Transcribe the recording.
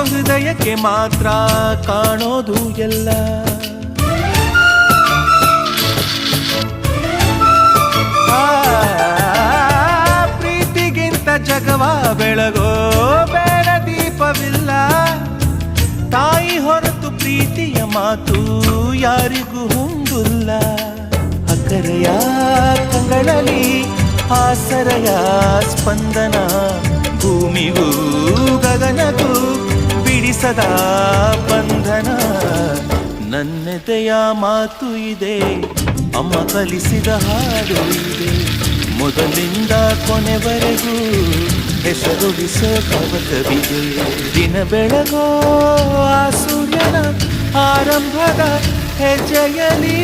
ಹೃದಯಕ್ಕೆ ಮಾತ್ರ ಕಾಣೋದು ಎಲ್ಲ. ಪ್ರೀತಿಗಿಂತ ಜಗವ ಬೆಳಗೋ ಬೇಡ ದೀಪವಿಲ್ಲ. ತಾಯಿ ಹೊರತು ಪ್ರೀತಿಯ ಮಾತು ಯಾರಿಗೂ ಹೊಂದಿಲ್ಲ. ಅಕ್ಕರೆಯ ಕಂಗಳಲ್ಲಿ ಆಸರೆಯ ಸ್ಪಂದನ, ಭೂಮಿಗೂ ಗಗನಗೂ ಬಿಡಿಸದ ಬಂಧನ. ನನ್ನೆದೆಯ ಮಾತು ಇದೆ, ಅಮ್ಮ ಕಲಿಸಿದ ಹಾಡು ಇದೆ. ಮೊದಲಿಂದ ಕೊನೆವರೆಗೂ ಹೆಸರುಳಿಸೋ ಕವತವಿದೆ. ದಿನ ಬೆಳಗೋ ಆ ಸೂರ್ಯನ ಆರಂಭದ ಹೆಜ್ಜೆಯಲಿ